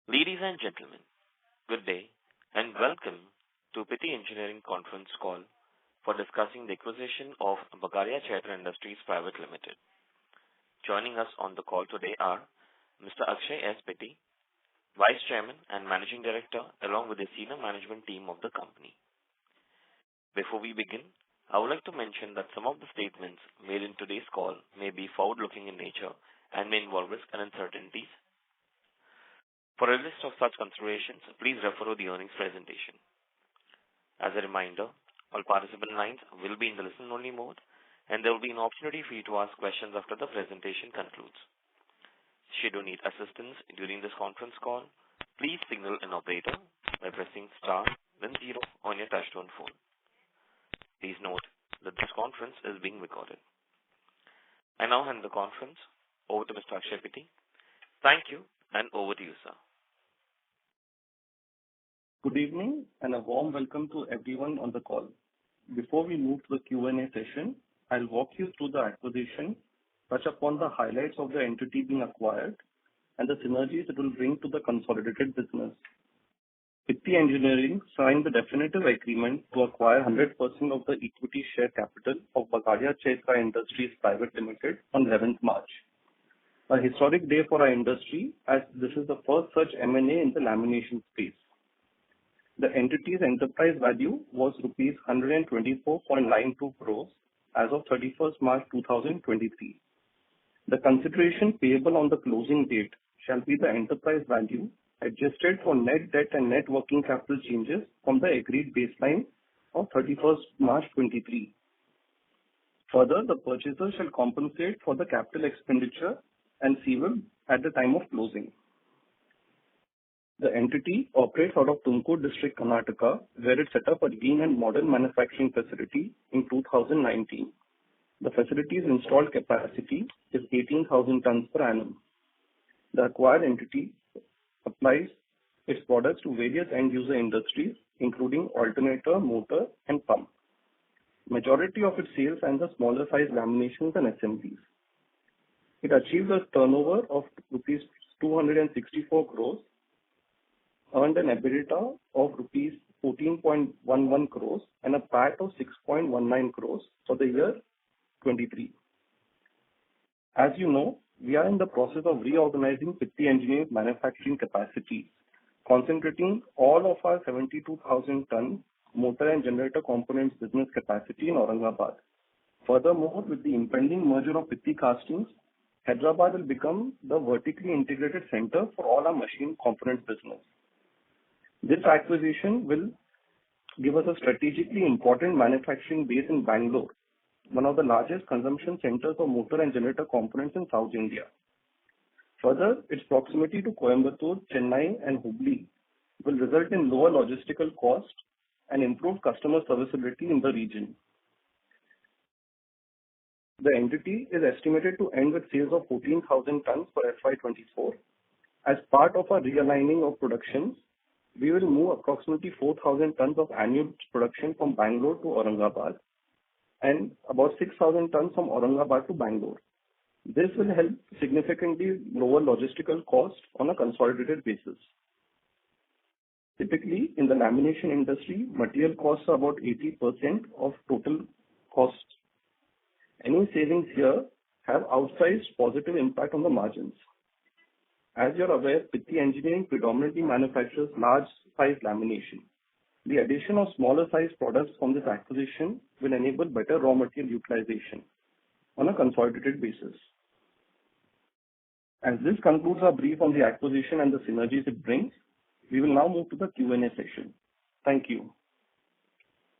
Ladies and gentlemen, good day and welcome to Pitti Engineering conference call for discussing the acquisition of Bagadia Chaitra Industries Private Limited. Joining us on the call today are Mr. Akshay S. Pitti, Vice Chairman and Managing Director, along with the senior management team of the company. Before we begin, I would like to mention that some of the statements made in today's call may be forward-looking in nature and may involve risks and uncertainties. For a list of such considerations, please refer to the earnings presentation. As a reminder, all participant lines will be in the listen-only mode, and there will be an opportunity for you to ask questions after the presentation concludes. Should you need assistance during this conference call, please signal an operator by pressing star then zero on your touchtone phone. Please note that this conference is being recorded. I now hand the conference over to Mr. Akshay Pitti. Thank you, and over to you, sir. Good evening and a warm welcome to everyone on the call. Before we move to the Q&A session, I'll walk you through the acquisition, touch upon the highlights of the entity being acquired, and the synergies it will bring to the consolidated business. Pitti Engineering signed the definitive agreement to acquire 100% of the equity share capital of Bagadia Chaitra Industries Private Limited on 11th March. A historic day for our industry, as this is the first such M&A in the lamination space. The entity's enterprise value was rupees 124.92 crores as of 31st March 2023. The consideration payable on the closing date shall be the enterprise value adjusted for net debt and net working capital changes from the agreed baseline of 31st March 23. Further, the purchaser shall compensate for the capital expenditure and receivable at the time of closing. The entity operates out of Tumkur district, Karnataka, where it set up a lean and modern manufacturing facility in 2019. The facility's installed capacity is 18,000 tons per annum. The acquired entity applies its products to various end-user industries, including alternator, motor, and pump. Majority of its sales are in the smaller size laminations and assemblies. It achieved a turnover of rupees 264 crores, earned an EBITDA of rupees 14.11 crores and a PAT of 6.19 crores for the year 23. As you know, we are in the process of reorganizing Pitti Engineering's manufacturing capacity, concentrating all of our 72,000 ton motor and generator components business capacity in Aurangabad. Furthermore, with the impending merger of Pitti Castings, Hyderabad will become the vertically integrated center for all our machine components business. This acquisition will give us a strategically important manufacturing base in Bangalore, one of the largest consumption centers of motor and generator components in South India. Further, its proximity to Coimbatore, Chennai and Hubli will result in lower logistical cost and improved customer serviceability in the region. The entity is estimated to end with sales of 14,000 tons for FY24. As part of our realigning of productions, we will move approximately 4,000 tons of annual production from Bangalore to Aurangabad and about 6,000 tons from Aurangabad to Bangalore. This will help significantly lower logistical cost on a consolidated basis. Typically, in the lamination industry, material costs are about 80% of total costs. Any savings here have outsized positive impact on the margins. As you're aware, Pitti Engineering predominantly manufactures large size lamination. The addition of smaller size products from this acquisition will enable better raw material utilization on a consolidated basis. As this concludes our brief on the acquisition and the synergies it brings, we will now move to the Q&A session. Thank you.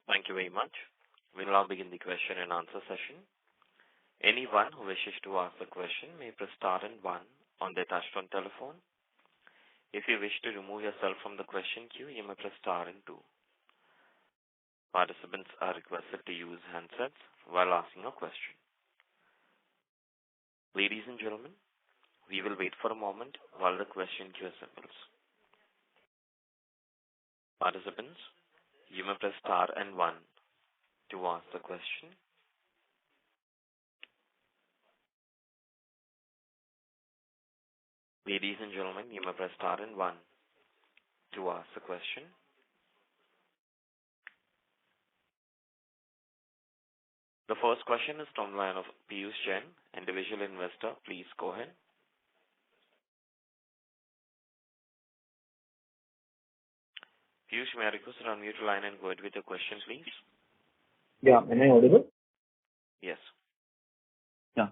Thank you very much. We will now begin the question and answer session. Anyone who wishes to ask a question may press star and one on their touchtone telephone. If you wish to remove yourself from the question queue, you may press star and two. Participants are requested to use handsets while asking a question. Ladies and gentlemen, we will wait for a moment while the question queue assembles. Participants, you may press star and one to ask the question. Ladies and gentlemen, you may press star and one to ask the question. The first question is from the line of Piyush Jain, individual investor. Please go ahead. Piyush, may I request to unmute your line and go ahead with your question, please? Yeah. Am I audible? Yes. Yeah.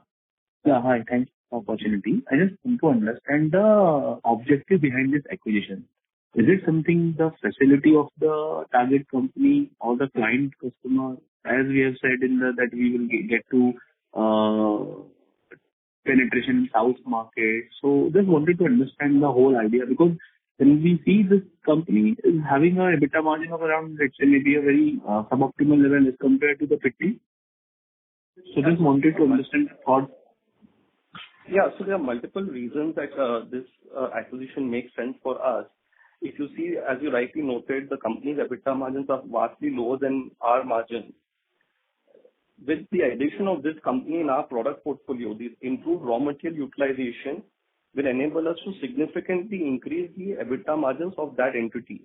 Yeah. Hi. Thanks for the opportunity. I just want to understand the objective behind this acquisition. Is it something the facility of the target company or the client customer? As we have said that we will get to penetration in South market. So just wanted to understand the whole idea, because when we see this company is having a EBITDA margin of around, let's say, maybe a very suboptimal level as compared to the Pitti. So just wanted to understand the thought. Yeah. So there are multiple reasons that this acquisition makes sense for us. If you see, as you rightly noted, the company's EBITDA margins are vastly lower than our margins. With the addition of this company in our product portfolio, the improved raw material utilization will enable us to significantly increase the EBITDA margins of that entity.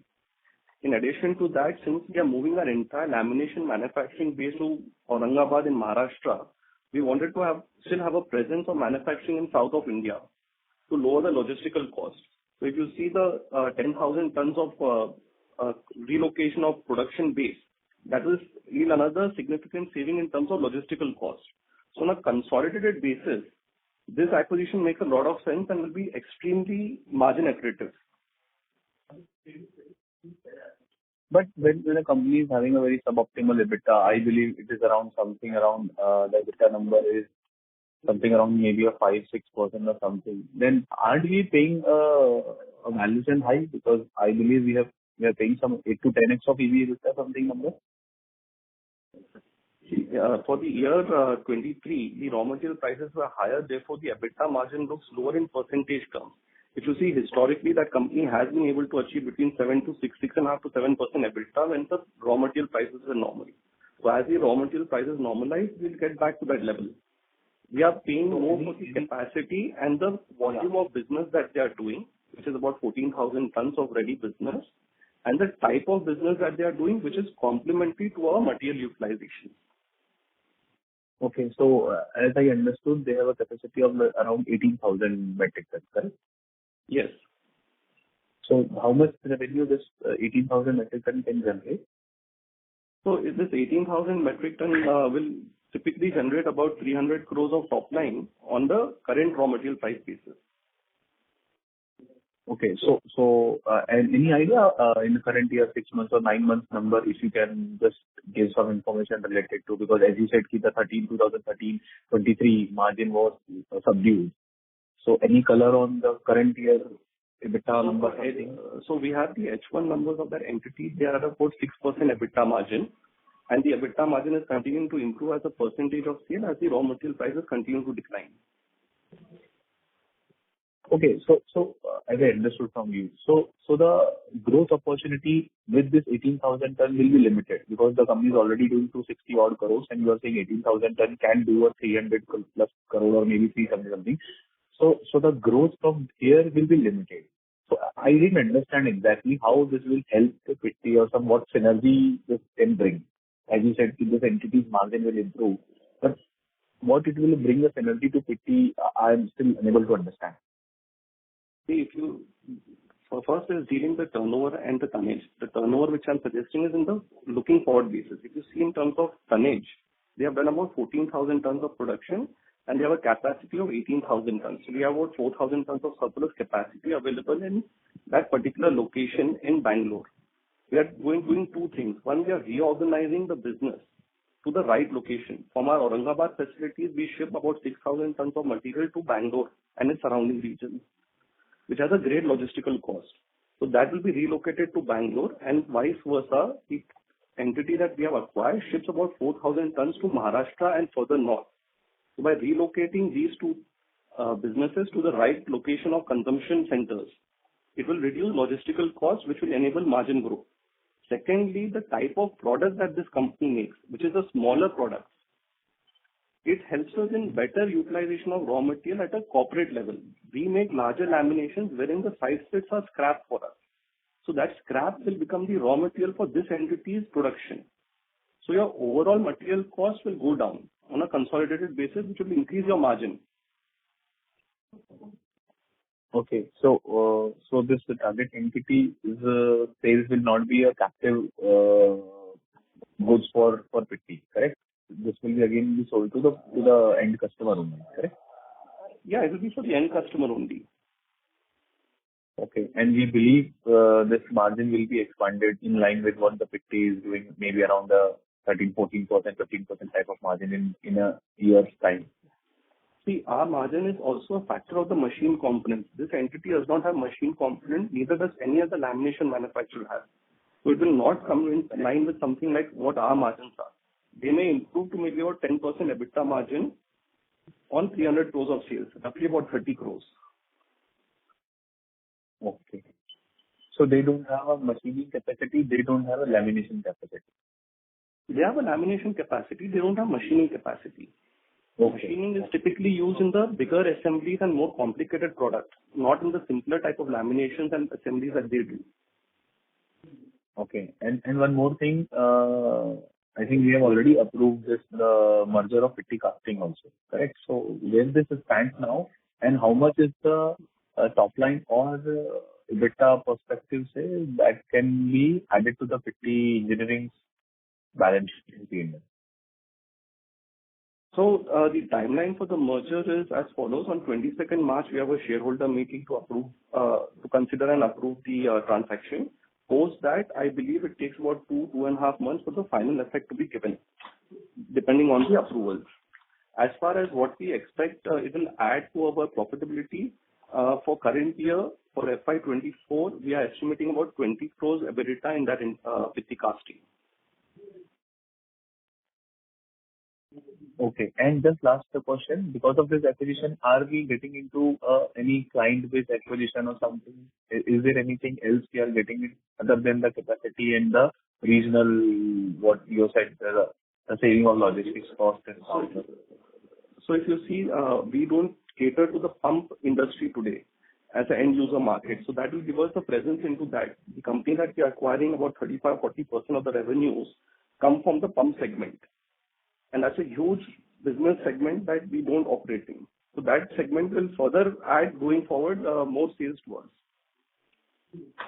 In addition to that, since we are moving our entire lamination manufacturing base to Aurangabad in Maharashtra, we wanted to still have a presence of manufacturing in south of India to lower the logistical cost. So if you see the 10,000 tons of relocation of production base, that will yield another significant saving in terms of logistical cost. So on a consolidated basis, this acquisition makes a lot of sense and will be extremely margin accretive. But when a company is having a very suboptimal EBITDA, I believe it is around something around the EBITDA number is something around maybe a 5-6% or something. Then aren't we paying a valuation high? Because I believe we are paying some 8 to 10x of EV EBITDA something number. For the year 23, the raw material prices were higher, therefore the EBITDA margin looks lower in percentage terms. If you see historically, that company has been able to achieve between 7 to 6.5 to 7% EBITDA when the raw material prices are normal. So as the raw material prices normalize, we'll get back to that level. We are paying more for the capacity and the volume of business that they are doing, which is about 14,000 tons of ready business, and the type of business that they are doing, which is complementary to our material utilization. Okay. So as I understood, they have a capacity of around 18,000 metric tons, correct? Yes. So how much revenue this 18,000 metric ton can generate? So this 18,000 metric ton will typically generate about 300 crores of top line on the current raw material price basis. Okay. So and any idea in the current year, 6 months or 9 months number, if you can just give some information related to, because as you said, the 2013-23 margin was subdued. So any color on the current year EBITDA number? So we have the H1 numbers of that entity. They are at about 6% EBITDA margin, and the EBITDA margin is continuing to improve as a percentage of sale as the raw material prices continue to decline. Okay. So as I understood from you, so the growth opportunity with this 18,000 ton will be limited because the company is already doing 260 odd crores, and you are saying 18,000 ton can do a 300 plus crore or maybe 300 something. So the growth from here will be limited. So I didn't understand exactly how this will help the Pitti or what synergy this can bring. As you said, this entity's margin will improve, but what it will bring a synergy to Pitti, I am still unable to understand. See, so first is dealing the turnover and the tonnage. The turnover which I'm suggesting is in the looking forward basis. If you see in terms of tonnage, they have done about 14,000 tons of production and they have a capacity of 18,000 tons. So we have about 4,000 tons of surplus capacity available in that particular location in Bangalore. We are doing two things. One, we are reorganizing the business to the right location. From our Aurangabad facilities, we ship about 6,000 tons of material to Bangalore and its surrounding regions, which has a great logistical cost. So that will be relocated to Bangalore, and vice versa. The entity that we have acquired ships about 4,000 tons to Maharashtra and further north. So by relocating these two businesses to the right location of consumption centers, it will reduce logistical costs, which will enable margin growth. Secondly, the type of product that this company makes, which is a smaller product, it helps us in better utilization of raw material at a corporate level. We make larger laminations wherein the side splits are scrap for us. So that scrap will become the raw material for this entity's production. So your overall material cost will go down on a consolidated basis, which will increase your margin. Okay. So this target entity is sales will not be a captive goods for Pitti, correct? This will be again be sold to the end customer only, correct? Yeah, it will be for the end customer only. Okay. And we believe this margin will be expanded in line with what the Pitti is doing, maybe around the 13, 14%, 15% type of margin in a year's time. See, our margin is also a factor of the machine components. This entity does not have machine component, neither does any other lamination manufacturer have. So it will not come in line with something like what our margins are. They may improve to maybe about 10% EBITDA margin on 300 crores of sales, roughly about 30 crores. Okay. So they don't have a machining capacity, they don't have a lamination capacity. They have a lamination capacity, they don't have machining capacity. Okay. Machining is typically used in the bigger assemblies and more complicated products, not in the simpler type of laminations and assemblies that they do. Okay. And one more thing, I think we have already approved this, the merger of Pitti Casting also, correct? So where this stands now, and how much is the top line or EBITDA perspective, say, that can be added to the Pitti Engineering's balance sheet P&L? So the timeline for the merger is as follows. On 22nd March, we have a shareholder meeting to approve, to consider and approve the transaction. Post that, I believe it takes about 2.5 months for the final effect to be given, depending on the approvals. As far as what we expect, it will add to our profitability. For current year, for FY24, we are estimating about 20 crores EBITDA in that Pitti Casting. Okay. And just last question, because of this acquisition, are we getting into any client-based acquisition or something? Is there anything else we are getting in other than the capacity and the regional, what you said, the saving of logistics cost and so on? So if you see, we don't cater to the pump industry today as an end user market. So that will give us a presence into that. The company that we are acquiring, about 35-40% of the revenues come from the pump segment. And that's a huge business segment that we don't operate in. So that segment will further add, going forward, more sales to us.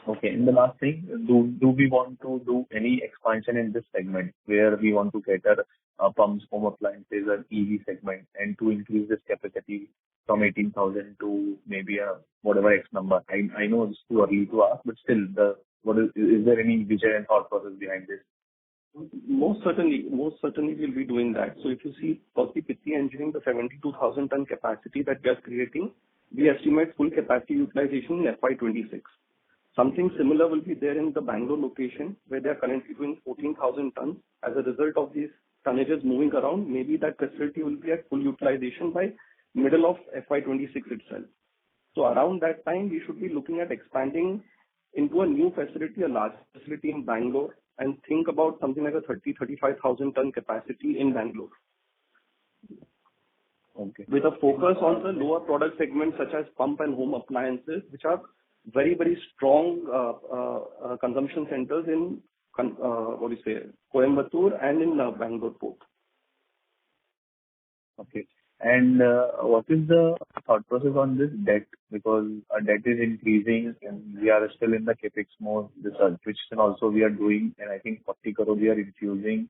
Okay. And the last thing, do we want to do any expansion in this segment where we want to cater pumps, home appliances, and EV segment, and to increase this capacity from 18,000 to maybe whatever X number? I know it's too early to ask, but still, is there any vision and thought process behind this? Most certainly we'll be doing that. So if you see Call of Pitti Engineering, the 72,000 ton capacity that we are creating, we estimate full capacity utilization in FY26. Something similar will be there in the Bangalore location, where they are currently doing 14,000 tons. As a result of these tonnages moving around, maybe that facility will be at full utilization by middle of FY26 itself. So around that time, we should be looking at expanding into a new facility, a large facility in Bangalore, and think about something like a 35,000 ton capacity in Bangalore. Okay. With a focus on the lower product segments such as pump and home appliances, which are very, very strong consumption centers in Coimbatore and in Bangalore port. Okay. And what is the thought process on this debt? Because our debt is increasing and we are still in the capex mode, research, which also we are doing, and I think 40 crore we are infusing.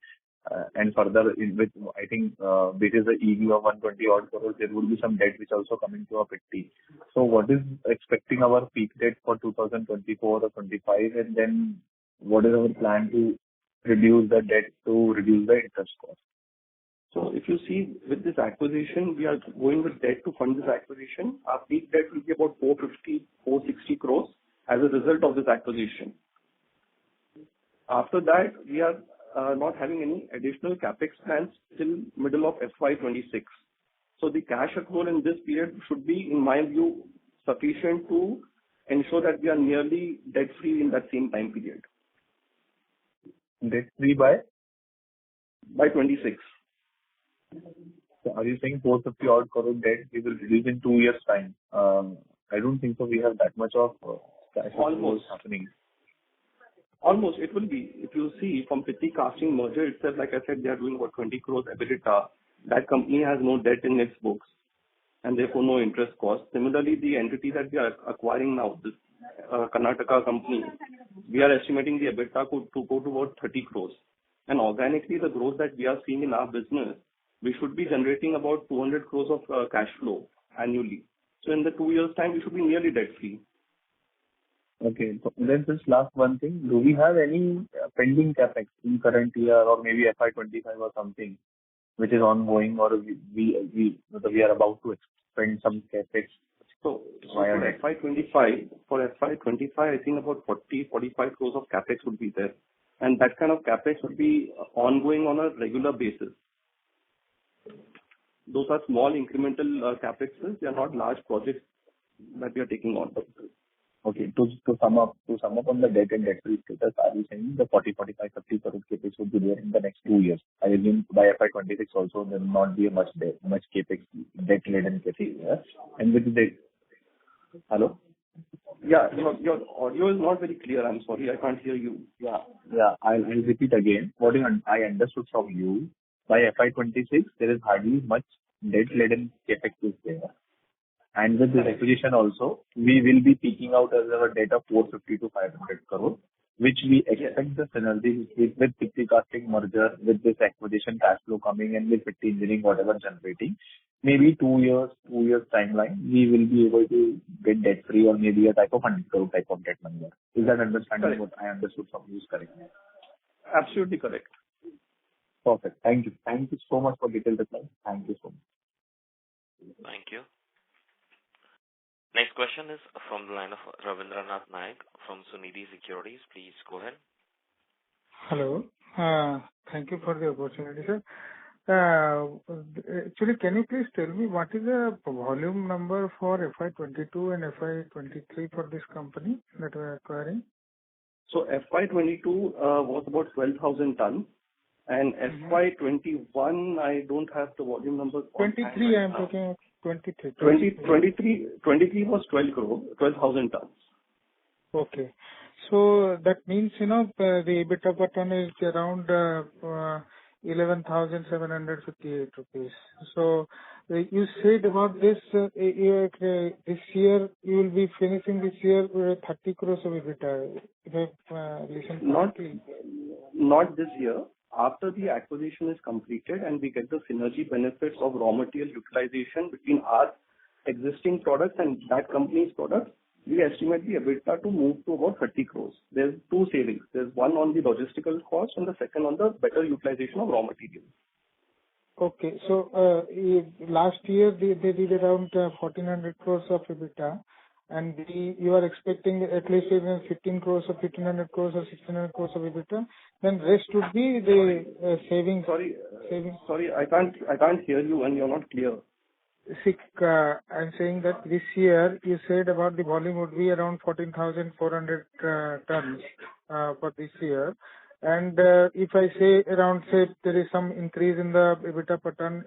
And further, with I think this is the EV of 120 odd crores, there would be some debt which also coming to our Pitti. So what is expecting our peak debt for 2024 or 25, and then what is our plan to reduce the debt to reduce the interest cost? So if you see with this acquisition, we are going with debt to fund this acquisition. Our peak debt will be about 460 crores as a result of this acquisition. After that, we are not having any additional capex plans till middle of FY26. So the cash accrual in this period should be, in my view, sufficient to ensure that we are nearly debt-free in that same time period. Debt-free by? By 26. So are you saying 450 odd crore debt we will reduce in 2 years' time? I don't think so. We have that much of cash Almost happening. Almost, it will be. If you see from Pitti Casting merger itself, like I said, they are doing about 20 crores EBITDA. That company has no debt in its books and therefore no interest cost. Similarly, the entity that we are acquiring now, this Karnataka company, we are estimating the EBITDA to go to about 30 crores. And organically, the growth that we are seeing in our business, we should be generating about 200 crores of cash flow annually. So in the 2 years' time, we should be nearly debt-free. Okay. So then just last one thing. Do we have any pending CapEx in current year or maybe FY25 or something which is ongoing, or we are about to spend some CapEx? So for FY25, I think about 40-45 crores of CapEx would be there. And that kind of CapEx would be ongoing on a regular basis. Those are small incremental CapExes. They are not large projects that we are taking on. Okay. To sum up on the debt and debt-free status, are you saying the 40, 45, 50 crore CapEx would be there in the next 2 years? I assume by FY26 also there will not be much CapEx, debt-laden CapEx. Yeah? And with the... Hello? Yeah, your audio is not very clear. I'm sorry, I can't hear you. Yeah. I'll repeat again. What I understood from you, by FY26, there is hardly much debt-laden CapEx is there. And with this acquisition also, we will be peaking out as our debt of 450 to 500 crore, which we expect the synergy with Pitti Casting merger, with this acquisition cash flow coming and with Pitti Engineering, whatever generating, maybe 2 years timeline, we will be able to get debt free or maybe a type of 100 crore type of debt number. Is that understanding Correct. what I understood from you is correct? Absolutely correct. Perfect. Thank you. Thank you so much for detailed reply. Thank you so much. Thank you. Next question is from the line of Ravindranath Nayak from Sunidhi Securities. Please go ahead. Hello. Thank you for the opportunity, sir. Actually, can you please tell me what is the volume number for FY22 and FY23 for this company that we are acquiring? So FY22 was about 12,000 tons. And FY21, I don't have the volume numbers. 23, I am talking of 23. 23 was 12,000 tons. Okay. So that means, the EBITDA per ton is around 11,758 rupees. So you said about this, this year, you will be finishing this year with 30 crores of EBITDA. If I listen correctly. Not this year. After the acquisition is completed and we get the synergy benefits of raw material utilization between our existing products and that company's products, we estimate the EBITDA to move to about 30 crores. There's two savings. There's one on the logistical cost and the second on the better utilization of raw materials. Okay. So last year they did around 1,400 crores of EBITDA. And you are expecting at least 15 crores or 1,500 crores or 1,600 crores of EBITDA, then rest would be the savings. Sorry, I can't hear you and you're not clear. I'm saying that this year you said about the volume would be around 14,400 tons for this year. And if I say around, there is some increase in the EBITDA per ton,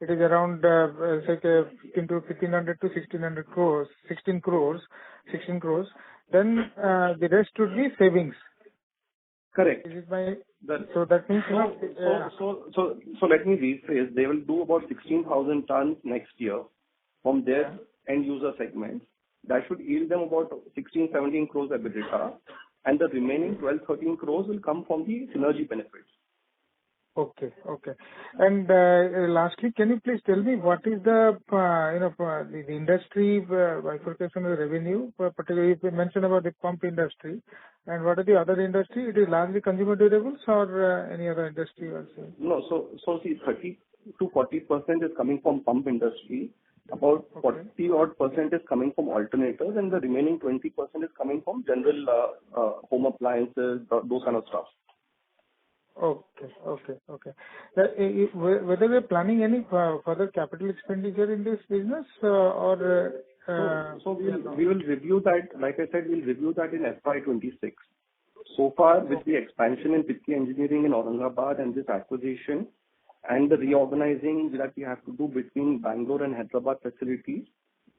it is around 1,500 to 1,600 crores, 16 crores, then the rest would be savings. Correct. So that means... So let me rephrase. They will do about 16,000 tons next year from their end user segments. That should yield them about 16-17 crores EBITDA. And the remaining 12-13 crores will come from the synergy benefits. Okay. And lastly, can you please tell me what is the industry bifurcation of revenue, particularly if you mentioned about the pump industry, and what are the other industry? It is largely consumer durables or any other industry also? No, so see, 30 to 40% is coming from pump industry. About 40% is coming from alternators, and the remaining 20% is coming from general home appliances, those kind of stuff. Okay. Whether we're planning any further capital expenditure in this business or... So we will review that. Like I said, we'll review that in FY26. So far, with the expansion in Pitti Engineering in Aurangabad and this acquisition, and the reorganizing that we have to do between Bangalore and Hyderabad facilities,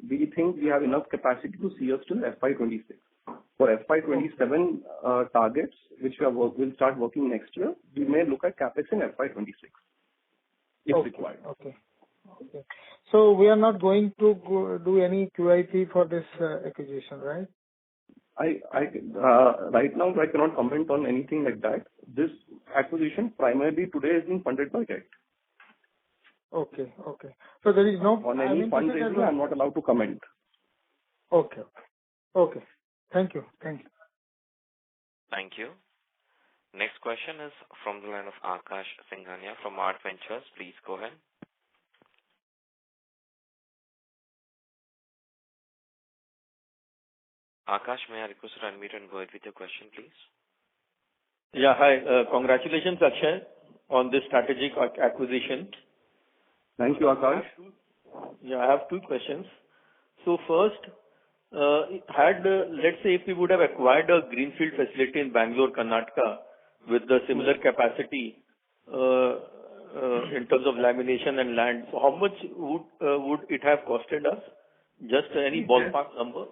we think we have enough capacity to see us till FY26. for FY27 targets, which we'll start working next year, we may look at CapEx in FY26 if required. Okay. So we are not going to do any QIP for this acquisition, right? Right now, I cannot comment on anything like that. This acquisition primarily today is being funded by debt. Okay. So there is no... On any fundraising, I'm not allowed to comment. Okay. Thank you. Thank you. Next question is from the line of Akash Singhania from Art Ventures. Please go ahead. Akash, may I request you to unmute and go ahead with your question, please? Yeah, hi. Congratulations, Akshay, on this strategic acquisition. Thank you, Akash. I have two questions. So first, let's say if we would have acquired a greenfield facility in Bangalore, Karnataka, with the similar capacity in terms of lamination and land, so how much would it have costed us? Just any ballpark number?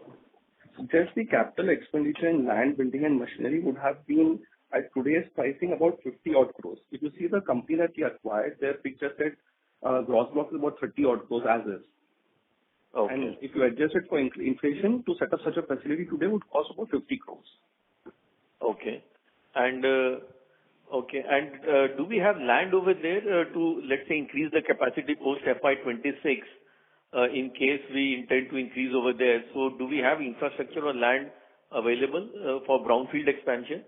Just the capital expenditure in land, building and machinery would have been at today's pricing about 50 odd crores. If you see the company that we acquired, their picture said gross block is about 30 odd crores as is. Okay. And if you adjust it for inflation, to set up such a facility today would cost about 50 crores. Okay. And do we have land over there to, let's say, increase the capacity post FY26 in case we intend to increase over there? So do we have infrastructure or land available for brownfield expansion?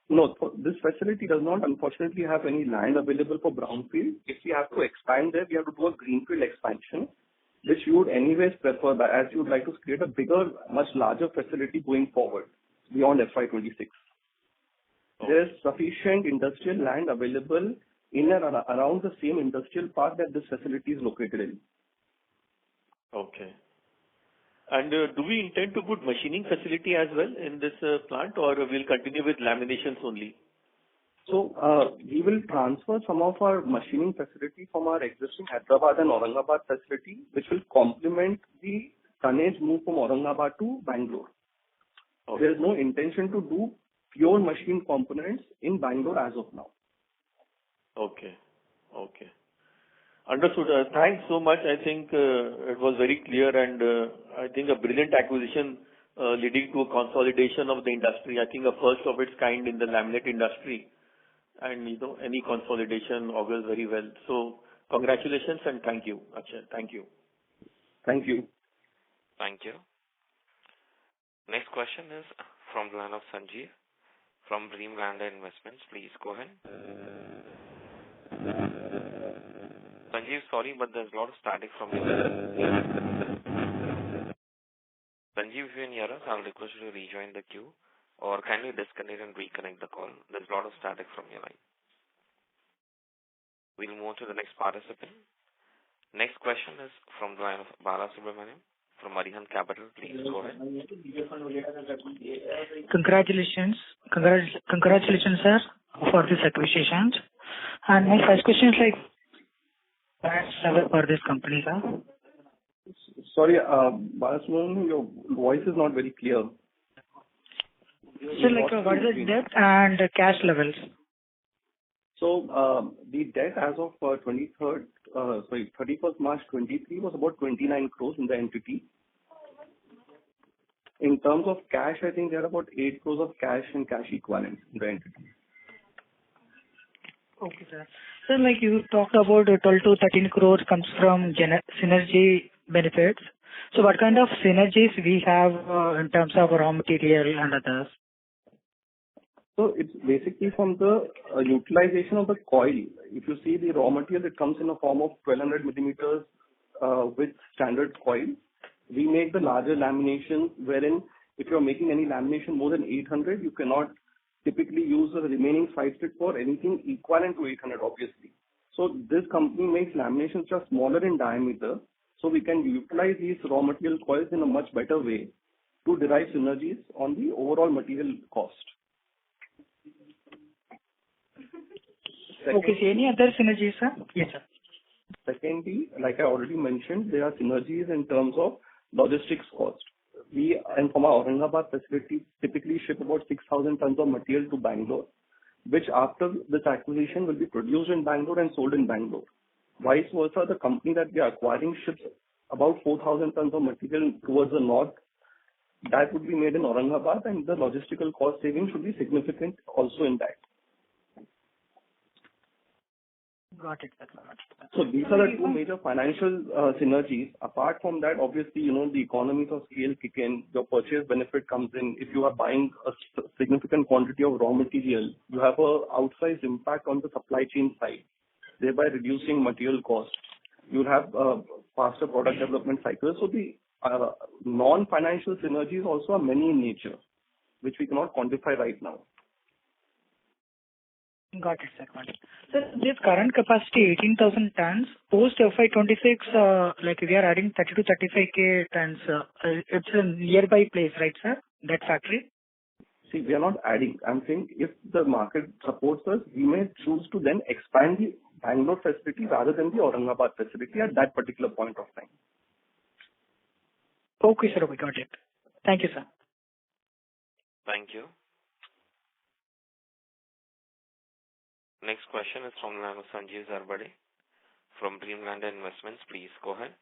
No, this facility does not unfortunately have any land available for brownfield. If we have to expand there, we have to do a greenfield expansion, which you would anyways prefer, as you would like to create a bigger, much larger facility going forward beyond FY26. Okay. There is sufficient industrial land available in and around the same industrial park that this facility is located in. Okay. And do we intend to put machining facility as well in this plant, or we'll continue with laminations only? So we will transfer some of our machining facility from our existing Hyderabad and Aurangabad facility, which will complement the tonnage move from Aurangabad to Bangalore. Okay. There is no intention to do pure machine components in Bangalore as of now. Okay. Understood. Thanks so much. I think it was very clear, and I think a brilliant acquisition leading to a consolidation of the industry. I think a first of its kind in the laminate industry, and any consolidation augurs very well. So congratulations and thank you, Akshay. Thank you. Thank you. Thank you. Next question is from the line of Sanjeev from Dreamland Investments. Please go ahead. Sanjeev, sorry, but there's a lot of static from your line. Sanjeev, if you can hear us, I'll request you to rejoin the queue, or kindly disconnect and reconnect the call. There's a lot of static from your line. We'll move to the next participant. Next question is from the line of Bala Subramaniam from Arihant Capital. Please go ahead. Congratulations, sir, for this acquisition. And my first question is for this company, sir. Sorry, Balasubramaniam, your voice is not very clear. So, what is the debt and cash levels? So, the debt as of 31st March 23 was about 29 crores in the entity. In terms of cash, I think there are about 8 crores of cash and cash equivalents in the entity. Okay, sir. So, you talked about 12 to 13 crores comes from synergy benefits. So, what kind of synergies we have in terms of raw material and others? So, it's basically from the utilization of the coil. If you see the raw material, it comes in a form of 1200 millimeters with standard coil. We make the larger lamination, wherein if you're making any lamination more than 800, you cannot typically use the remaining 5 stick for anything equivalent to 800, obviously. So this company makes laminations which are smaller in diameter, so we can utilize these raw material coils in a much better way to derive synergies on the overall material cost. Okay, so any other synergies, sir? Yes, sir. Secondly, like I already mentioned, there are synergies in terms of logistics cost. we and from our Aurangabad facility typically ship about 6,000 tons of material to Bangalore, which after this acquisition will be produced in Bangalore and sold in Bangalore. Vice versa, the company that we are acquiring ships about 4,000 tons of material towards the north. That would be made in Aurangabad, and the logistical cost saving should be significant also in that. Got it, sir. So these are the two major financial synergies. Apart from that, obviously, the economies of scale kick in, your purchase benefit comes in. If you are buying a significant quantity of raw material, you have a outsized impact on the supply chain side, thereby reducing material costs. You'll have faster product development cycles. So the non-financial synergies also are many in nature, which we cannot quantify right now. Got it, sir. Got it. So this current capacity, 18,000 tons, post FY26, like we are adding 30 to 35K tons. It's a nearby place, right, sir? That factory? See, we are not adding. I'm saying if the market supports us, we may choose to then expand the Bangalore facility rather than the Aurangabad facility at that particular point of time. Okay, sir. We got it. Thank you, sir. Thank you. Next question is from Sanjeev Zarbade from Dreamland Investments. Please go ahead.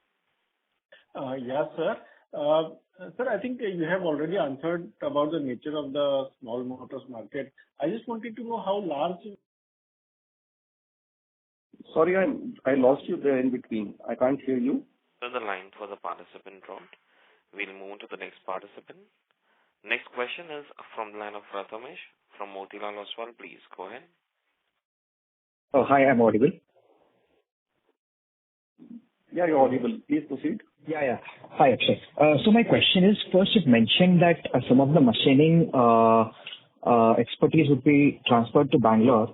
Yes, sir. Sir, I think you have already answered about the nature of the small motors market. I just wanted to know how large. Sorry, I lost you there in between. I can't hear you. So the line for the participant dropped. We'll move to the next participant. Next question is from the line of Prathamesh from Motilal Oswal. Please go ahead. Hi, I'm audible. Yeah, you're audible. Please proceed. Yeah. Hi, Akshay. So my question is, first you mentioned that some of the machining expertise would be transferred to Bangalore.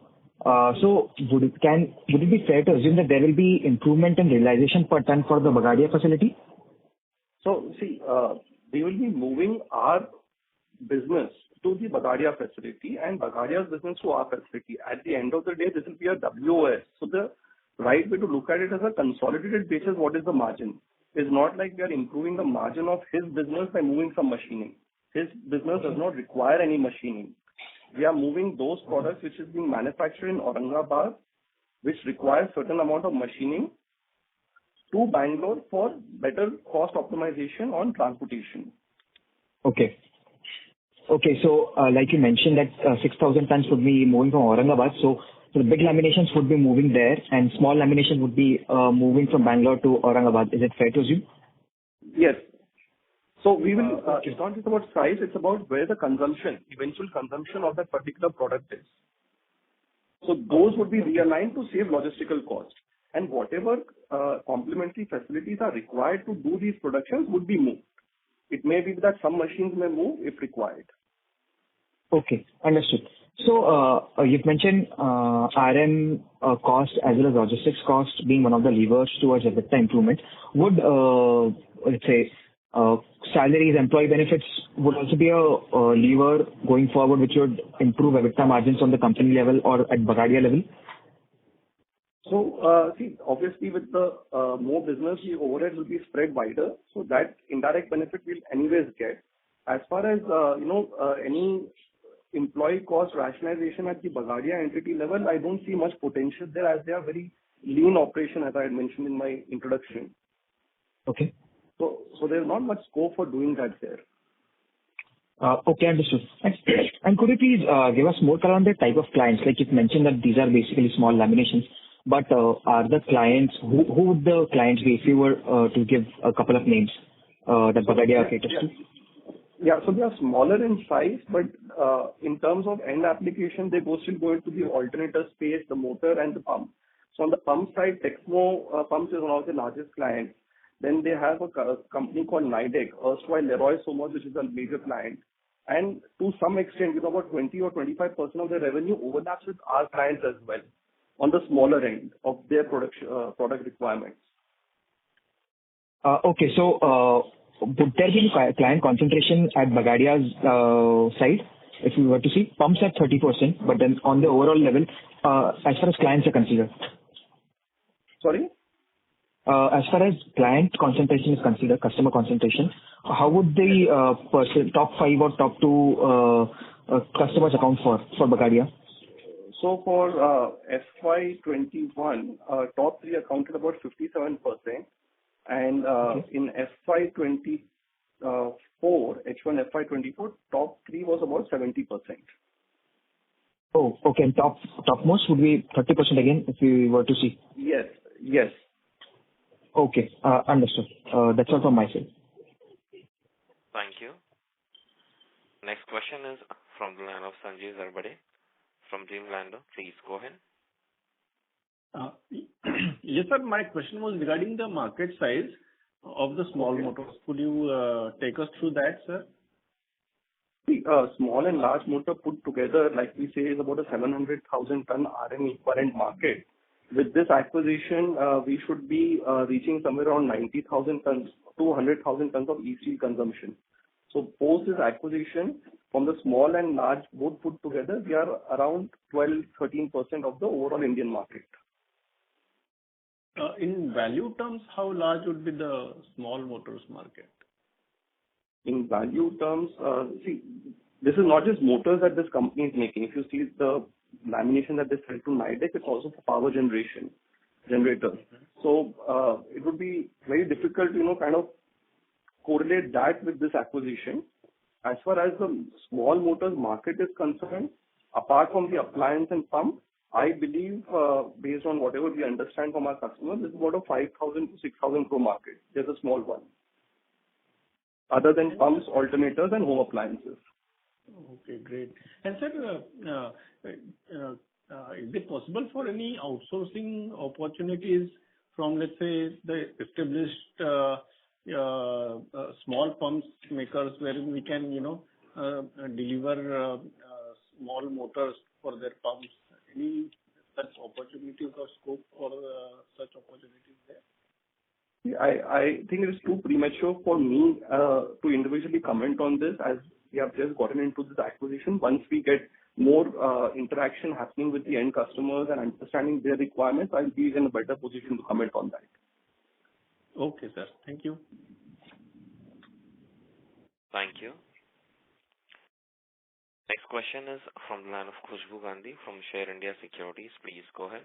So would it be fair to assume that there will be improvement in realization per ton for the Bagadia facility? So see, we will be moving our business to the Bagadia facility and Bagadia's business to our facility. At the end of the day, this will be a WOS. So the right way to look at it as a consolidated basis, what is the margin? It's not like we are improving the margin of his business by moving some machining. His business does not require any machining. We are moving those products which is being manufactured in Aurangabad, which requires certain amount of machining, to Bangalore for better cost optimization on transportation. Okay, so like you mentioned that 6,000 tons would be moving from Aurangabad, so the big laminations would be moving there and small lamination would be moving from Bangalore to Aurangabad. Is it fair to assume? Yes. So we will, it's not just about size, it's about where the eventual consumption of that particular product is. So those would be realigned to save logistical costs. And whatever complementary facilities are required to do these productions would be moved. It may be that some machines may move if required. Okay, understood. So you've mentioned RM cost as well as logistics cost being one of the levers towards EBITDA improvement. Would, let's say, salaries, employee benefits would also be a lever going forward which would improve EBITDA margins on the company level or at Bagadia level? So, see, obviously with the more business, the overhead will be spread wider. So that indirect benefit we'll anyways get. As far as, any employee cost rationalization at the Bagadia entity level, I don't see much potential there as they are very lean operation, as I had mentioned in my introduction. Okay. So there's not much scope for doing that there. Okay, understood. And could you please give us more color on the type of clients? Like you've mentioned that these are basically small laminations, but are the clients, who would the clients be if you were to give a couple of names that Bagadia caters to? Yeah, so they are smaller in size, but in terms of end application, they still go into the alternator space, the motor and the pump. So on the pump side, Texmo Pumps is one of the largest clients. Then they have a company called Nidec, erstwhile Leroy Somos, which is a major client. And to some extent, about 20 or 25% of their revenue overlaps with our clients as well, on the smaller end of their product requirements. Okay, so would there be client concentration at Bagadia's side? If we were to see pumps at 30%, but then on the overall level, as far as clients are considered? Sorry? as far as client concentration is considered, customer concentration, how would the top 5 or top 2 customers account for Bagadia? So for FY21, top 3 accounted about 57%, and in FY24, H1 FY24, top 3 was about 70%. Oh, okay. And topmost would be 30% again, if we were to see? Yes. Yes. Okay, understood. That's all from my side. Thank you. Next question is from the line of Sanjay Zarbade from Dreamlander. Please go ahead. Yes, sir. My question was regarding the market size of the small motors. Could you take us through that, sir? Small and large motor put together, like we say, is about a 700,000 ton RM equivalent market. With this acquisition, we should be reaching somewhere around 90,000 tons to 100,000 tons of e-steel consumption. So post this acquisition, from the small and large both put together, we are around 12-13% of the overall Indian market. In value terms, how large would be the small motors market? In value terms, see, this is not just motors that this company is making. If you see the lamination that they sell to Nidec, it's also for power generators. So it would be very difficult to, kind of correlate that with this acquisition. As far as the small motors market is concerned, apart from the appliance and pump, I believe, based on whatever we understand from our customers, this is about a 5,000 to 6,000 crore market. There's a small one. Other than pumps, alternators, and home appliances. Okay, great. And sir, is it possible for any outsourcing opportunities from, let's say, the established small pumps makers, where we can, deliver small motors for their pumps? Any such opportunities or scope for such opportunities there? I think it is too premature for me to individually comment on this, as we have just gotten into this acquisition. Once we get more interaction happening with the end customers and understanding their requirements, I'll be in a better position to comment on that. Okay, sir. Thank you. Thank you. Next question is from the line of Khushbu Gandhi from Share India Securities. Please go ahead.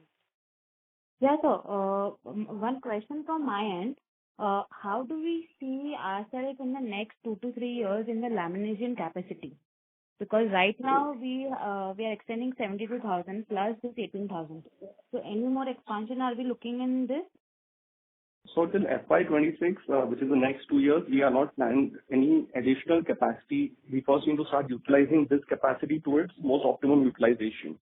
Yeah, so one question from my end. How do we see ourselves in the next 2 to 3 years in the lamination capacity? Because right now we are extending 72,000 plus this 18,000. So any more expansion are we looking in this? So till FY26, which is the next 2 years, we are not planning any additional capacity. We first need to start utilizing this capacity to its most optimum utilization.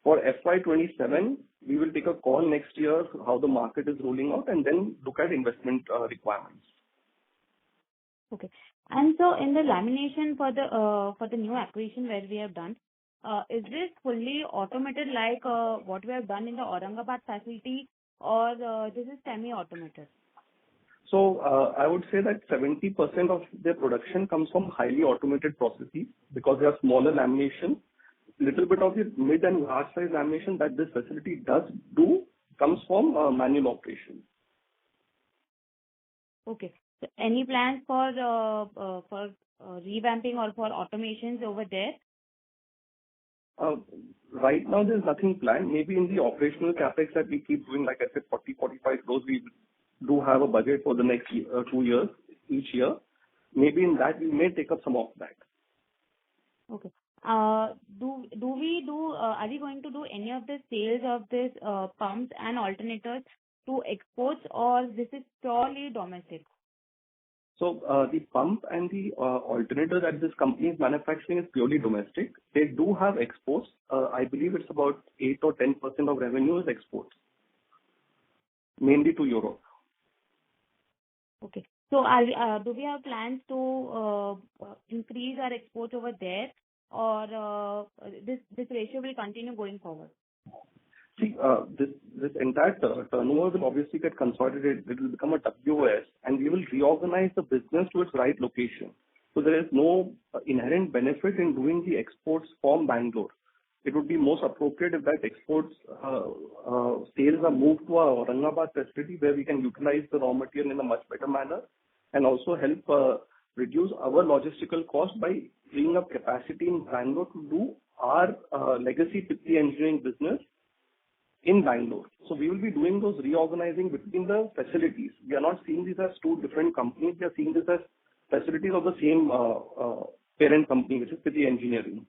For FY27, we will take a call next year how the market is rolling out and then look at investment requirements. Okay. And so in the lamination for the new acquisition where we have done, is this fully automated like what we have done in the Aurangabad facility, or this is semi-automated? So I would say that 70% of their production comes from highly automated processes because they are smaller lamination. Little bit of the mid and large size lamination that this facility does do comes from manual operation. Okay. So any plans for revamping or for automations over there? Right now, there's nothing planned. Maybe in the operational capex that we keep doing, like I said, 40-45 crores, we do have a budget for the next 2 years, each year. Maybe in that, we may take up some of that. Okay. Are we going to do any of the sales of this pumps and alternators to exports, or this is purely domestic? So the pump and the alternator that this company is manufacturing is purely domestic. They do have exports. I believe it's about 8 or 10% of revenue is exports, mainly to Europe. Okay. So do we have plans to increase our exports over there, or this ratio will continue going forward? See, this entire turnover will obviously get consolidated. It will become a WOS, and we will reorganize the business to its right location. So there is no inherent benefit in doing the exports from Bangalore. it would be most appropriate if that exports sales are moved to our Aurangabad facility, where we can utilize the raw material in a much better manner and also help reduce our logistical cost by freeing up capacity in Bangalore to do our legacy Pitti Engineering business in Bangalore. So we will be doing those reorganizing between the facilities. We are not seeing these as two different companies. We are seeing this as facilities of the same parent company, which is Pitti Engineering.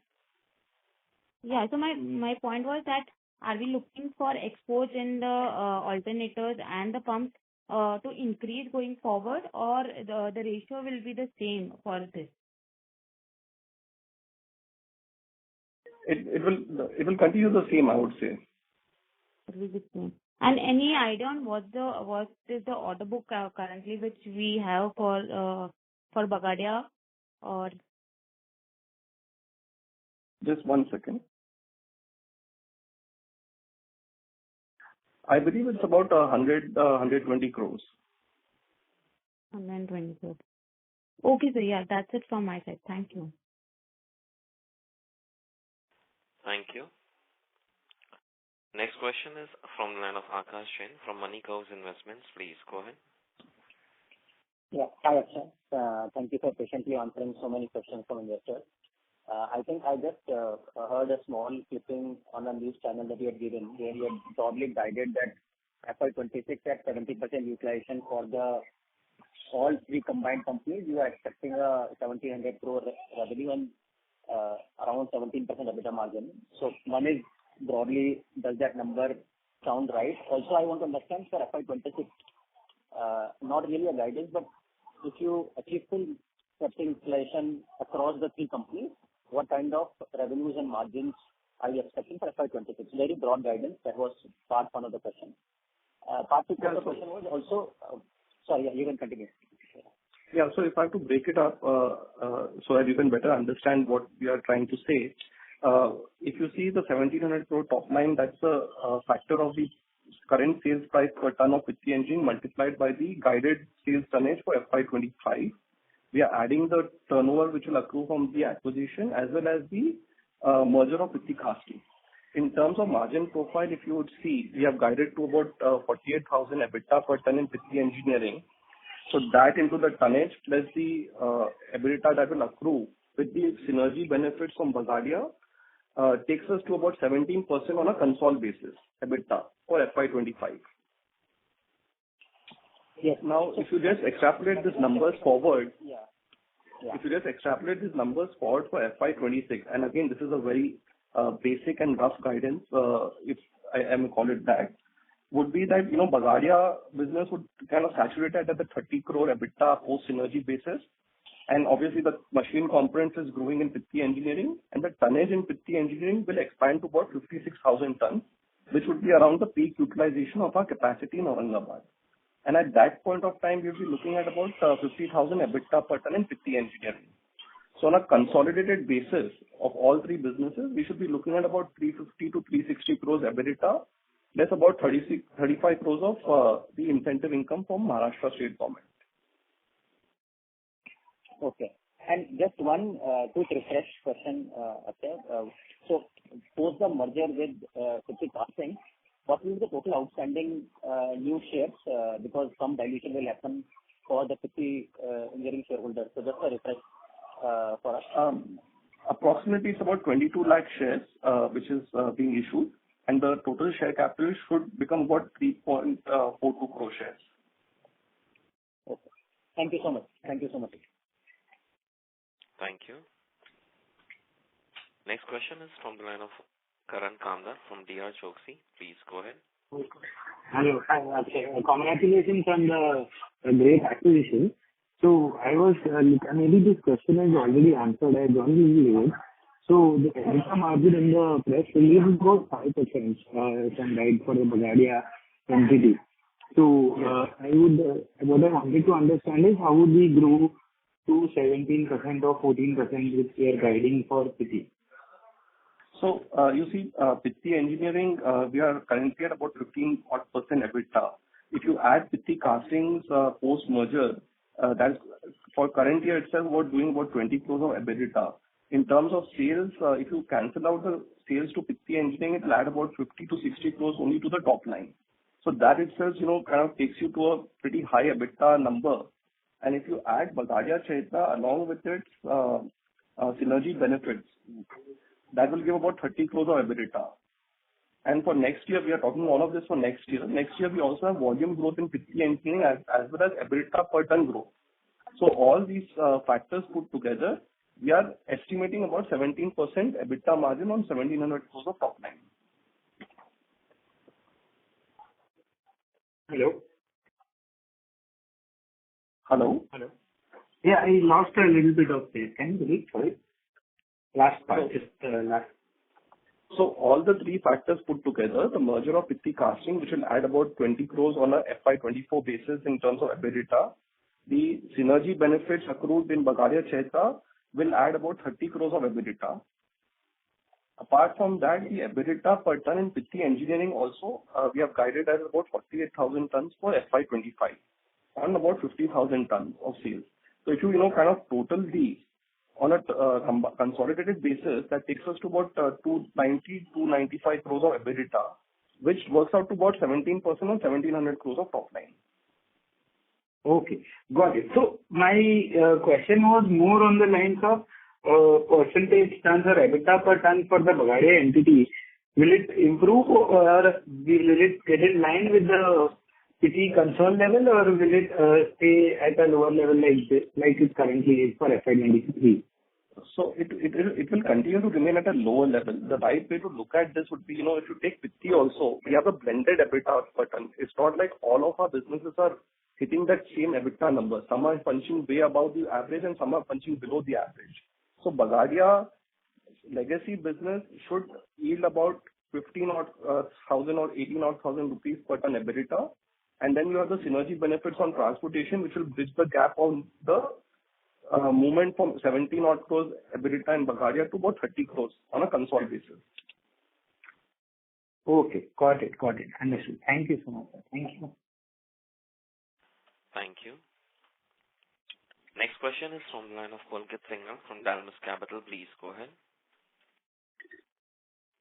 Yeah. So my point was that, are we looking for exports in the alternators and the pumps to increase going forward, or the ratio will be the same for this? It will continue the same, I would say. It will be same. And any idea on what is the order book currently which we have for Bagadia, or? Just 1 second. I believe it's about 120 crores. 120 crores. Okay, so yeah, that's it from my side. Thank you. Thank you. Next question is from the line of Akash Jain from Money Curves Investments. Please go ahead. Yeah. Hi, Akshay. Thank you for patiently answering so many questions from investors. I think I just heard a small clipping on a news channel that you had given, where you had broadly guided that FY26 at 70% utilization for all three combined companies. You are expecting a 1,700 crore revenue and around 17% EBITDA margin. So one is, broadly, does that number sound right? Also, I want to understand for FY26, not really a guidance, but if you achieve full capacity utilization across the three companies, what kind of revenues and margins are you expecting for FY26? Very broad guidance. That was part one of the question. Part two of the question was also, sorry, you can continue. Yeah, so if I have to break it up so that you can better understand what we are trying to say, if you see the 1,700 crore top line, that's a factor of the current sales price per ton of Pitti Engineering multiplied by the guided sales tonnage for FY25. We are adding the turnover which will accrue from the acquisition as well as the merger of Pitti Casting. In terms of margin profile, if you would see, we have guided to about 48,000 EBITDA per ton in Pitti Engineering. So that into the tonnage plus the EBITDA that will accrue with the synergy benefits from Bagadia takes us to about 17% on a consol basis EBITDA for FY25. Yes. Now, if you just extrapolate these numbers forward, Yeah. if you just extrapolate these numbers forward for FY26, and again, this is a very basic and rough guidance, if I am call it that, would be that, Bagadia business would kind of saturate at the 30 crore EBITDA post synergy basis. And obviously the machine components is growing in Pitti Engineering, and the tonnage in Pitti Engineering will expand to about 56,000 tons, which would be around the peak utilization of our capacity in Aurangabad. And at that point of time, we'll be looking at about 50,000 EBITDA per ton in Pitti Engineering. So on a consolidated basis of all three businesses, we should be looking at about 350 to 360 crores EBITDA. That's about 35 crores of the incentive income from Maharashtra state government. Okay. And just one quick refresh question, Akshay. So post the merger with Pitti Casting, what will be the total outstanding new shares? Because some dilution will happen for the Pitti Engineering shareholders. So just a refresh for us. Approximately it's about 22 lakh shares which is being issued, and the total share capital should become about 3.42 crore shares. Okay. Thank you so much. Thank you so much. Thank you. Next question is from the line of Karan Kamdar from DR Choksi. Please go ahead. Hello. Hi, Akshay. Congratulations on the great acquisition. So I was, maybe this question is already answered. I joined the late. So the EBITDA margin in the press release is about 5%, if I'm right, for the Bagadia entity. So what I wanted to understand is how would we grow to 17% or 14% which we are guiding for Pitti? So you see, Pitti Engineering, we are currently at about 15% EBITDA. If you add Pitti Castings post merger, that's for current year itself, we're doing about 20 crores of EBITDA. In terms of sales, if you cancel out the sales to Pitti Engineering, it will add about 50 to 60 crores only to the top line. So that itself, kind of takes you to a pretty high EBITDA number. And if you add Bagadia Chaitra along with its synergy benefits, that will give about 30 crores of EBITDA. And for next year, we are talking all of this for next year. Next year, we also have volume growth in Pitti Engineering as well as EBITDA per ton growth. So all these factors put together, we are estimating about 17% EBITDA margin on 1,700 crores of top line. Hello? Hello? Hello? Yeah, I lost a little bit of this. Can you repeat? Sorry. Last part. Just last. So all the three factors put together, the merger of Pitti Casting, which will add about 20 crores on a FY24 basis in terms of EBITDA. The synergy benefits accrued in Bagadia Chaitra will add about 30 crores of EBITDA. Apart from that, the EBITDA per ton in Pitti Engineering also, we have guided as about 48,000 tons for FY25 on about 50,000 tons of sales. So if you, kind of total these on a consolidated basis, that takes us to about 295 crores of EBITDA, which works out to about 17% on 1,700 crores of top line. Okay, got it. So my question was more on the lines of percentage tons or EBITDA per ton for the Bagadia entity. Will it improve or will it get in line with the Pitti console level, or will it stay at a lower level like it currently is for FY23? So it will continue to remain at a lower level. The right way to look at this would be, if you take Pitti also, we have a blended EBITDA per ton. It's not like all of our businesses are hitting that same EBITDA number. Some are punching way above the average and some are punching below the average. So Bagadia legacy business should yield about 15,000 or 18,000 rupees per ton EBITDA. And then you have the synergy benefits on transportation, which will bridge the gap on the movement from 17 odd crores EBITDA in Bagadia to about 30 crores on a consolidated basis. Okay, got it. Understood. Thank you so much. Thank you. Thank you. Next question is from the line of Pulkit Singhal from Dalmus Capital. Please go ahead.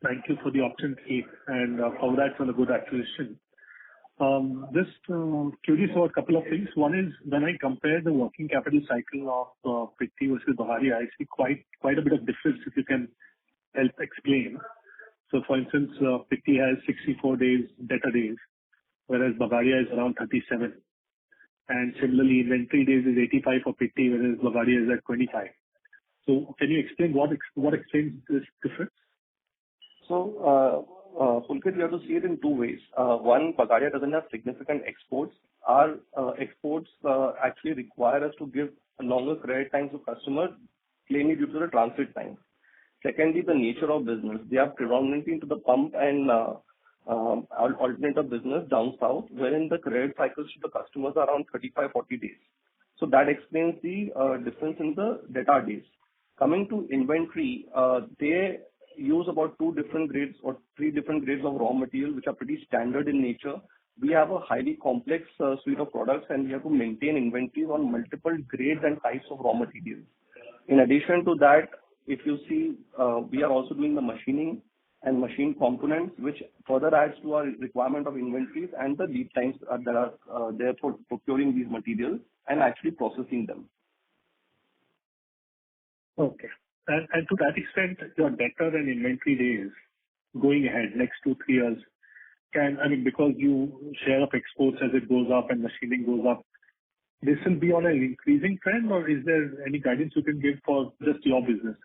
Thank you for the opportunity and congrats on a good acquisition. Just curious about a couple of things. One is when I compare the working capital cycle of Pitti versus Bagadia, I see quite a bit of difference if you can help explain. So for instance, Pitti has 64 days debtor days, whereas Bagadia is around 37. And similarly, inventory days is 85 for Pitti, whereas Bagadia is at 25. So can you explain what explains this difference? So, Pulkit, you have to see it in two ways. One, Bagadia doesn't have significant exports. Our exports actually require us to give longer credit times to customers, plainly due to the transit time. Secondly, the nature of business. They are predominantly into the pump and alternative business down south, wherein the credit cycles to the customers are around 35-40 days. So that explains the difference in the debtor days. Coming to inventory, they use about 2 different grades or 3 different grades of raw material, which are pretty standard in nature. We have a highly complex suite of products, and we have to maintain inventories on multiple grades and types of raw materials. In addition to that, if you see, we are also doing the machining and machine components, which further adds to our requirement of inventories and the lead times that are there for procuring these materials and actually processing them. Okay. And to that extent, your debtor and inventory days going ahead next 2-3 years because you share of exports as it goes up and machining goes up, this will be on an increasing trend, or is there any guidance you can give for just your business?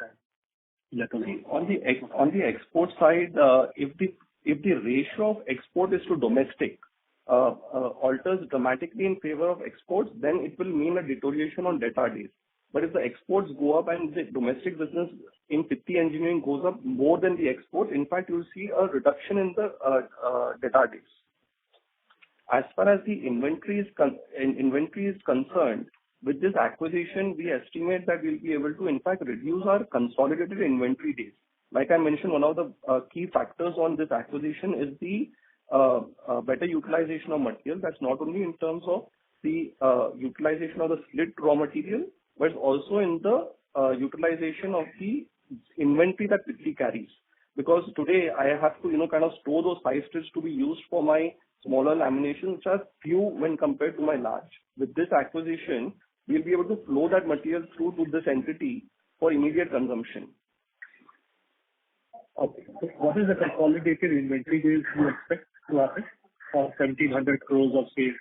On the export side, if the ratio of export is to domestic alters dramatically in favor of exports, then it will mean a deterioration on debtor days. But if the exports go up and the domestic business in Pitti Engineering goes up more than the export, in fact, you will see a reduction in the debtor days. As far as the inventory is concerned, with this acquisition, we estimate that we'll be able to, in fact, reduce our consolidated inventory days. Like I mentioned, one of the key factors on this acquisition is the better utilization of material. That's not only in terms of the utilization of the split raw material, but also in the utilization of the inventory that Pitti carries. Because today I have to, kind of store those 5 strips to be used for my smaller laminations, which are few when compared to my large. With this acquisition, we'll be able to flow that material through to this entity for immediate consumption. Okay. So what is the consolidated inventory days you expect to happen for 1,700 crores of sales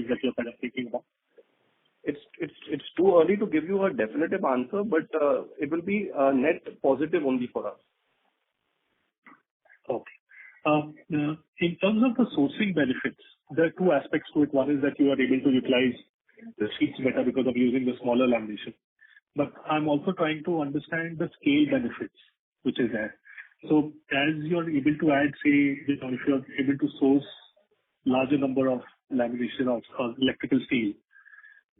that you're kind of thinking about? It's too early to give you a definitive answer, but it will be net positive only for us. Okay. In terms of the sourcing benefits, there are two aspects to it. One is that you are able to utilize the sheets better because of using the smaller lamination. But I'm also trying to understand the scale benefits, which is there. So as you're able to add, say, if you're able to source larger number of lamination of electrical steel,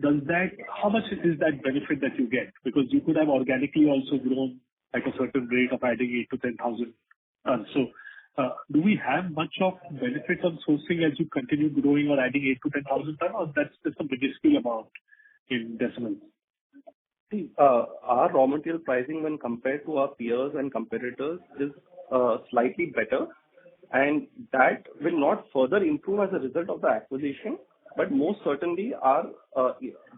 how much is that benefit that you get? Because you could have organically also grown at a certain rate of adding 8 to 10,000 tons. So do we have much of benefit on sourcing as you continue growing or adding 8 to 10,000 tons, or that's just a minuscule amount in decimals? See, our raw material pricing when compared to our peers and competitors is slightly better, and that will not further improve as a result of the acquisition, but most certainly our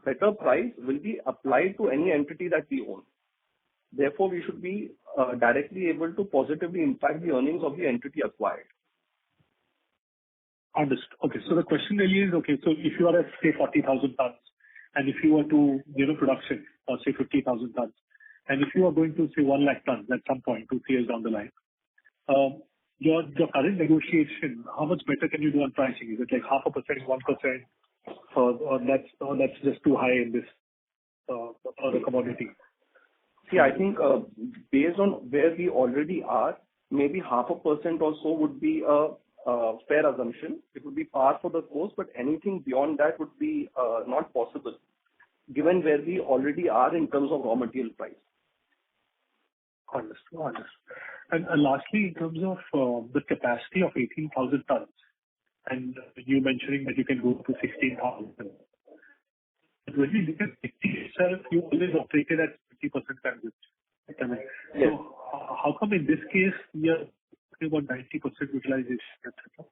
better price will be applied to any entity that we own. Therefore, we should be directly able to positively impact the earnings of the entity acquired. Understood. Okay. So the question really is, okay, so if you are at, say, 40,000 tons, and if you were to, production or say 50,000 tons, and if you are going to say 1 lakh tons at some point, 2-3 years down the line, your current negotiation, how much better can you do on pricing? Is it like 0.5%, 1%, or that's just too high in this for the commodity? See, I think based on where we already are, maybe 0.5% or so would be a fair assumption. It would be par for the course, but anything beyond that would be not possible, given where we already are in terms of raw material price. Understood. And lastly, in terms of the capacity of 18,000 tons, and you mentioning that you can go to 16,000 tons. But when we look at Pitti itself, you always operated at 50% bandwidth. Yes. So how come in this case we are talking about 90% utilization, etc.?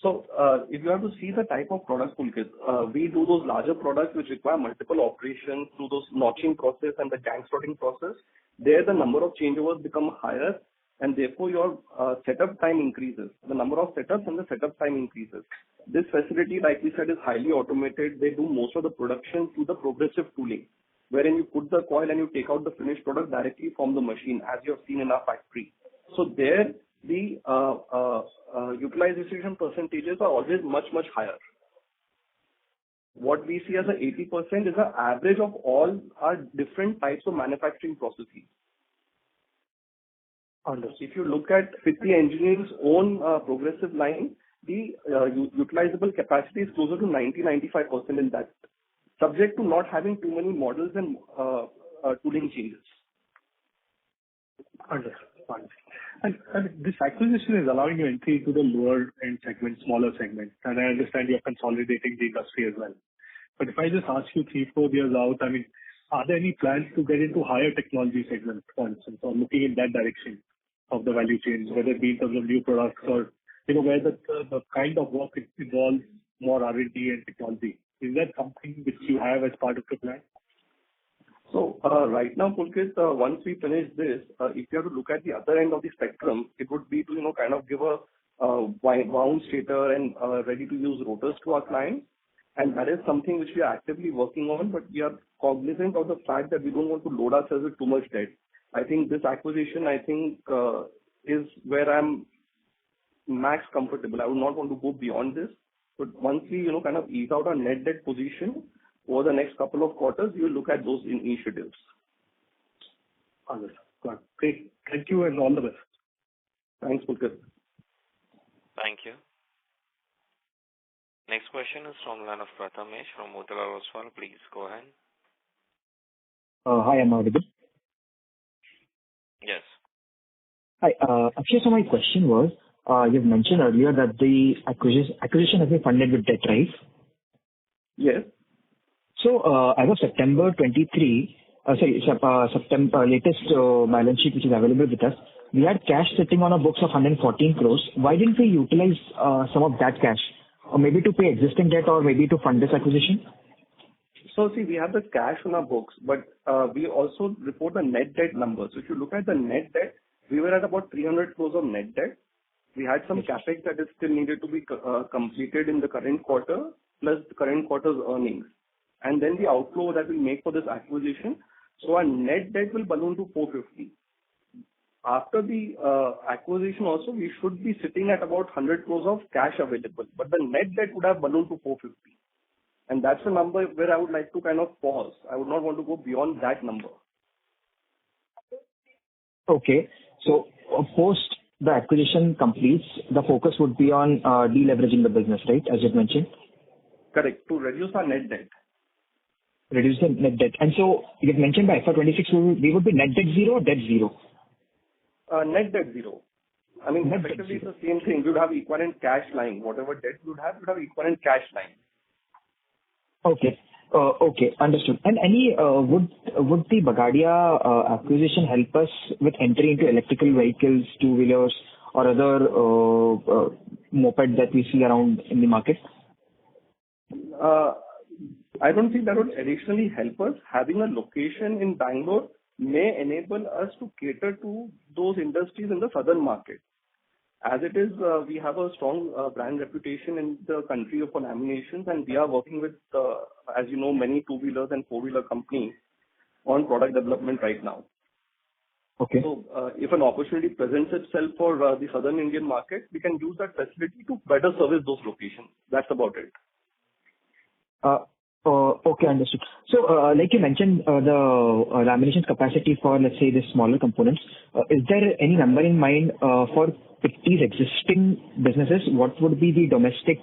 So if you have to see the type of products, Pulkit, we do those larger products which require multiple operations through those notching process and the gang sorting process. There the number of changeovers become higher, and therefore your setup time increases. The number of setups and the setup time increases. This facility, like we said, is highly automated. They do most of the production through the progressive tooling, wherein you put the coil and you take out the finished product directly from the machine, as you have seen in our factory. So there, the utilization percentages are always much, much higher. What we see as a 80% is an average of all our different types of manufacturing processes. Understood. If you look at Pitti Engineering's own progressive line, the utilizable capacity is closer to 90-95% in that, subject to not having too many models and tooling changes. Understood. And this acquisition is allowing you entry into the lower end segment, smaller segment, and I understand you're consolidating the industry as well. But if I just ask you 3-4 years out, are there any plans to get into higher technology segments, for instance, or looking in that direction of the value chain, whether it be in terms of new products or where the kind of work involves more R&D and technology? Is that something which you have as part of the plan? So right now, Pulkit, once we finish this, if you have to look at the other end of the spectrum, it would be to kind of give a wound stator and ready-to-use rotors to our clients, and that is something which we are actively working on. But we are cognizant of the fact that we don't want to load ourselves with too much debt. I think this acquisition, is where I'm max comfortable. I would not want to go beyond this. But once we kind of ease out our net debt position, over the next couple of quarters, we will look at those initiatives. Understood. Great. Thank you and all the best. Thanks, Pulkit. Thank you. Next question is from the line of Prathamesh from Motilal Oswal. Please go ahead. Hi, I'm audible. Yes. Hi. Actually, so my question was, you've mentioned earlier that the acquisition has been funded with debt, right? Yes. So, as of September 23, September latest balance sheet which is available with us, we had cash sitting on our books of 114 crores. Why didn't we utilize some of that cash? Or maybe to pay existing debt or maybe to fund this acquisition? So see, we have the cash on our books, but we also report the net debt numbers. So if you look at the net debt, we were at about 300 crores of net debt. We had some capex that is still needed to be completed in the current quarter, plus the current quarter's earnings, and then the outflow that we make for this acquisition. So our net debt will balloon to 450. After the acquisition also, we should be sitting at about 100 crores of cash available, but the net debt would have ballooned to 450. And that's a number where I would like to kind of pause. I would not want to go beyond that number. Okay. So post the acquisition completes, the focus would be on deleveraging the business, right? As you mentioned. Correct. To reduce our net debt. Reduce the net debt. And so you had mentioned by FY26 we would be net debt zero or debt zero? Net debt zero. I mean, effectively it's the same thing. You would have equivalent cash lying. Whatever debt you would have equivalent cash lying. Okay. Okay, understood. And any would the Bagadia acquisition help us with entry into electrical vehicles, two-wheelers, or other moped that we see around in the market? I don't think that would additionally help us. Having a location in Bangalore may enable us to cater to those industries in the southern market. As it is, we have a strong brand reputation in the country for laminations, and we are working with, as you know, many two-wheelers and four-wheeler companies on product development right now. Okay. So, if an opportunity presents itself for the southern Indian market, we can use that facility to better service those locations. That's about it. Okay, understood. So, like you mentioned, the laminations capacity for, let's say, the smaller components, is there any number in mind for Pitti's existing businesses? What would be the domestic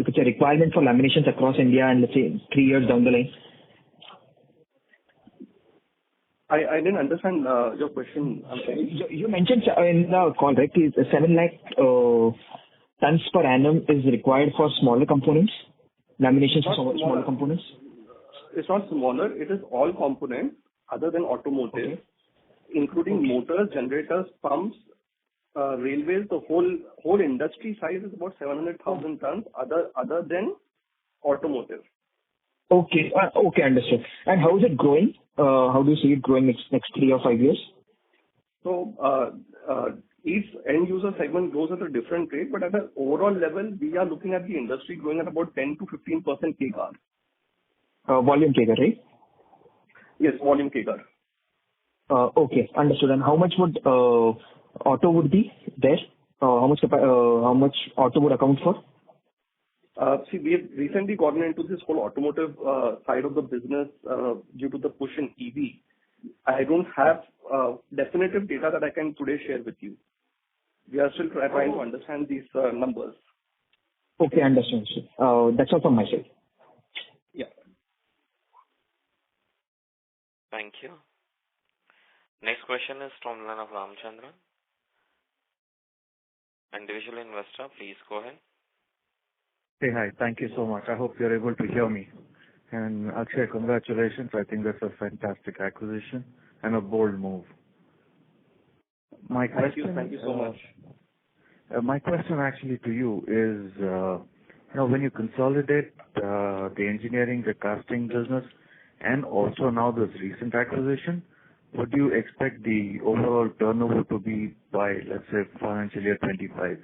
requirement for laminations across India and, let's say, 3 years down the line? I didn't understand your question. I'm sorry. You mentioned in the call, right, 7 lakh tons per annum is required for smaller components, laminations for smaller components? It's not smaller. It is all components other than automotive, including motors, generators, pumps, railways. The whole industry size is about 700,000 tons other than automotive. Okay. Okay, understood. And how is it growing? How do you see it growing next 3 or 5 years? So, each end user segment grows at a different rate, but at an overall level, we are looking at the industry growing at about 10 to 15% CAGR. Volume CAGR, right? Yes, volume CAGR. Okay, understood. And how much would auto would be there? How much auto would account for? See, we have recently gotten into this whole automotive side of the business due to the push in EV. I don't have definitive data that I can today share with you. We are still trying to understand these numbers. Okay, understood. That's all from my side. Yeah. Thank you. Next question is from the line of Ramchandran. Individual investor, please go ahead. Hey, hi. Thank you so much. I hope you're able to hear me. And Akshay, congratulations. I think that's a fantastic acquisition and a bold move. Thank you so much. My question actually to you is, when you consolidate the engineering, the casting business, and also now this recent acquisition, what do you expect the overall turnover to be by, let's say, financial year 25?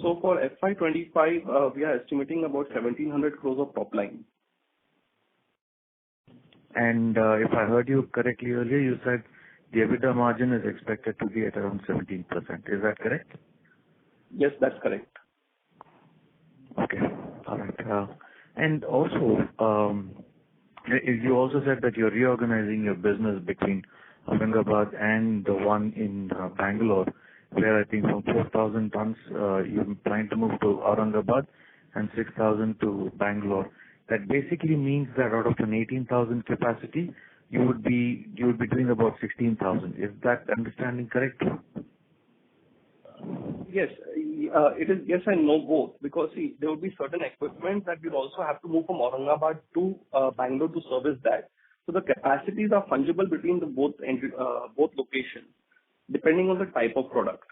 So for FY25, we are estimating about 1,700 crores of top line. And if I heard you correctly earlier, you said the EBITDA margin is expected to be at around 17%. Is that correct? Yes, that's correct. Okay. All right. And also, you also said that you're reorganizing your business between Aurangabad and the one in Bangalore, where I think from 4,000 tons, you're trying to move to Aurangabad and 6,000 to Bangalore. That basically means that out of an 18,000 capacity, you would be doing about 16,000. Is that understanding correct? Yes. It is yes and no both, because see, there will be certain equipment that we'll also have to move from Aurangabad to Bangalore to service that. So the capacities are fungible between the both locations, depending on the type of product.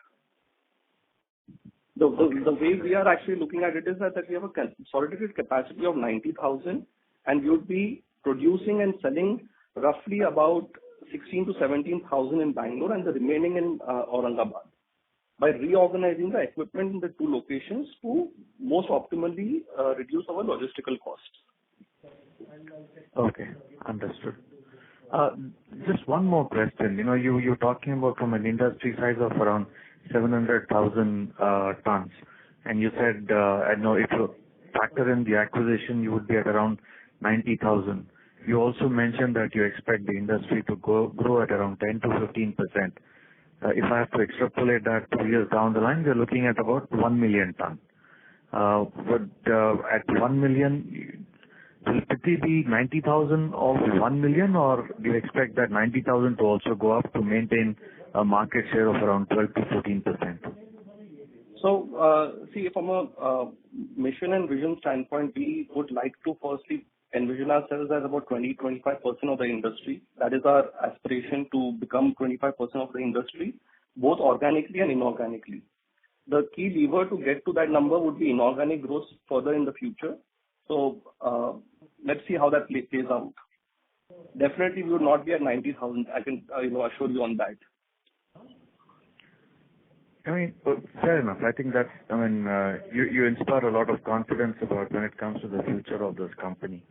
The way we are actually looking at it is that we have a consolidated capacity of 90,000, and we would be producing and selling roughly about 16 to 17,000 in Bangalore and the remaining in Aurangabad, by reorganizing the equipment in the two locations to most optimally reduce our logistical costs. Okay, understood. Just one more question. You're talking about from an industry size of around 700,000 tons, and you said, I know if you factor in the acquisition, you would be at around 90,000. You also mentioned that you expect the industry to grow at around 10 to 15%. If I have to extrapolate that 2 years down the line, we're looking at about 1 million ton. But at 1 million, will Pitti be 90,000 of 1 million, or do you expect that 90,000 to also go up to maintain a market share of around 12 to 14%? So, see, from a mission and vision standpoint, we would like to firstly envision ourselves as about 20-25% of the industry. That is our aspiration, to become 25% of the industry, both organically and inorganically. The key lever to get to that number would be inorganic growth further in the future. So, let's see how that plays out. Definitely, we would not be at 90,000. I can assure you on that. I mean, fair enough. I think that's, you inspire a lot of confidence about when it comes to the future of this company.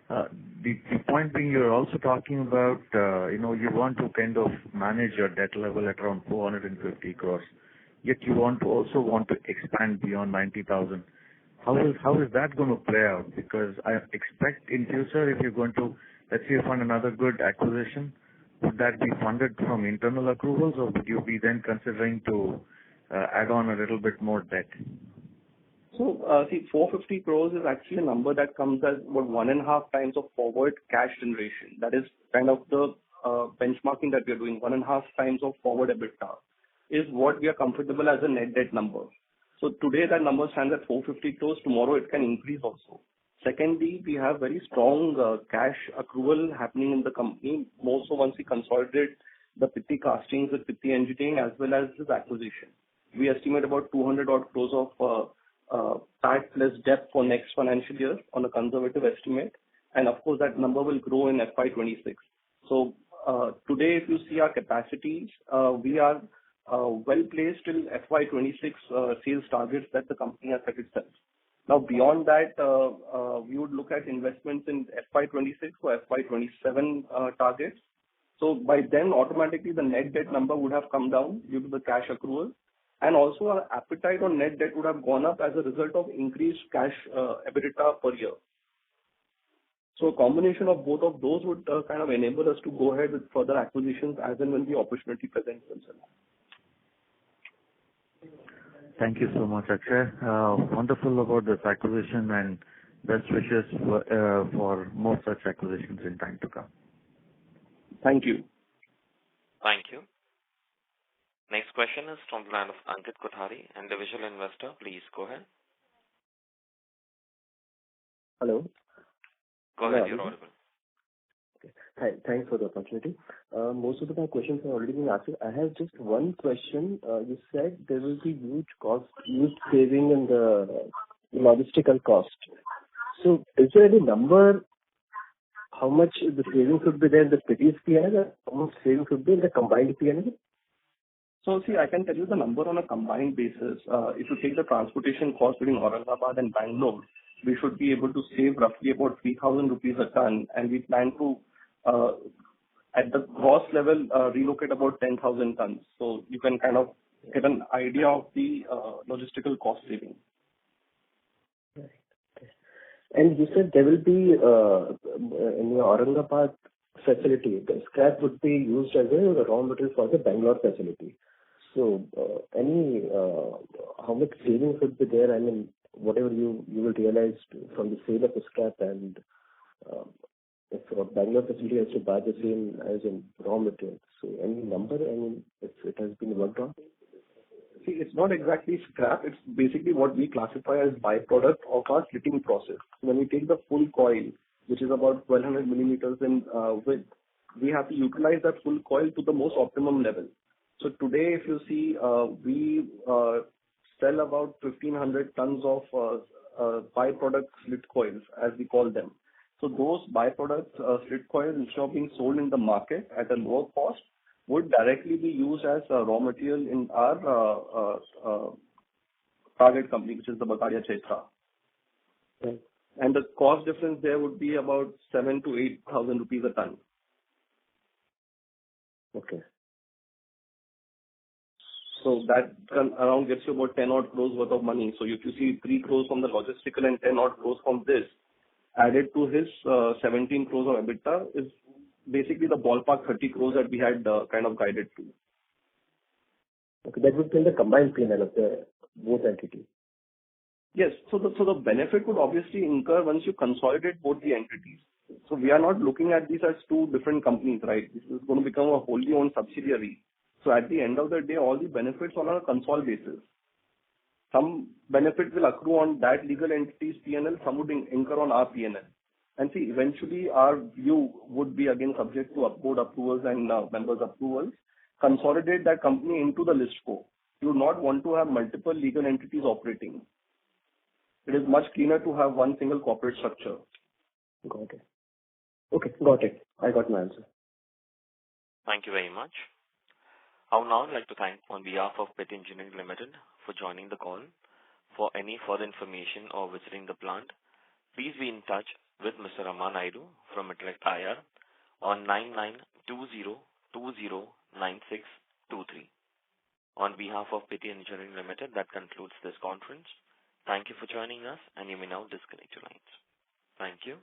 The point being, you're also talking about, you want to kind of manage your debt level at around 450 crores, yet you also want to expand beyond 90,000. How is that going to play out? Because I expect in future, if you're going to, let's say, fund another good acquisition, would that be funded from internal accruals, or would you be then considering to add on a little bit more debt? So, see, 450 crores is actually a number that comes as about 1.5 times of forward cash generation. That is kind of the benchmarking that we are doing. 1.5 times of forward EBITDA is what we are comfortable as a net debt number. So today that number stands at 450 crores. Tomorrow it can increase also. Secondly, we have very strong cash accrual happening in the company, more so once we consolidate the Pitti castings with Pitti Engineering as well as this acquisition. We estimate about 200 odd crores of PAT plus debt for next financial year on a conservative estimate. And of course, that number will grow in FY26. So today, if you see our capacities, we are well placed till FY26 sales targets that the company has set itself. Now, beyond that, we would look at investments in FY26 or FY27 targets. So by then, automatically, the net debt number would have come down due to the cash accrual. And also, our appetite on net debt would have gone up as a result of increased cash EBITDA per year. So a combination of both of those would kind of enable us to go ahead with further acquisitions as and when the opportunity presents themselves. Thank you so much, Akshay. Wonderful about this acquisition, and best wishes for more such acquisitions in time to come. Thank you. Thank you. Next question is from the line of Ankit Kothari, individual investor. Please go ahead. Hello. Go ahead, you're audible. Okay. Hi, thanks for the opportunity. Most of my questions have already been answered. I have just one question. You said there will be huge saving in the logistical cost. So is there any number how much the savings would be there in the Pitti's P&L, and how much savings would be in the combined P&L? So see, I can tell you the number on a combined basis. If you take the transportation cost between Aurangabad and Bangalore, we should be able to save roughly about 3,000 rupees a ton, and we plan to, at the gross level, relocate about 10,000 tons. So you can kind of get an idea of the logistical cost saving. Right. Okay. And you said there will be in the Aurangabad facility, the scrap would be used as a raw material for the Bangalore facility. So, how much savings would be there? I mean, whatever you will realize from the sale of the scrap, and if a Bangalore facility has to buy the same as in raw material. So, any number, I mean, if it has been worked on? See, it's not exactly scrap. It's basically what we classify as byproduct of our slitting process. When we take the full coil, which is about 1200 millimeters in width, we have to utilize that full coil to the most optimum level. So today, if you see, we sell about 1,500 tons of byproduct slit coils, as we call them. So those byproduct slit coils, instead of being sold in the market at a lower cost, would directly be used as raw material in our target company, which is the Bagadia Chaitra. Right. And the cost difference there would be about 7,000 to 8,000 rupees a ton. Okay. So that around gets you about 10 odd crores worth of money. So if you see 3 crores from the logistical and 10 odd crores from this, added to his 17 crores of EBITDA is basically the ballpark 30 crores that we had kind of guided to. Okay, that would be in the combined P&L of the both entities. Yes. So the benefit would obviously incur once you consolidate both the entities. So we are not looking at these as two different companies, right? This is going to become a wholly owned subsidiary. So at the end of the day, all the benefits are on a consol basis. Some benefit will accrue on that legal entity's P&L, some would incur on our P&L. And see, eventually our view would be again subject to board approvals and members' approvals, consolidate that company into the list co. You would not want to have multiple legal entities operating. It is much cleaner to have one single corporate structure. Got it. Okay, got it. I got my answer. Thank you very much. I would now like to thank on behalf of Pitti Engineering Limited for joining the call. For any further information or visiting the plant, please be in touch with Mr. Raman Naidu from Intellect IR on 9920209623. On behalf of Pitti Engineering Limited, that concludes this conference. Thank you for joining us, and you may now disconnect your lines. Thank you.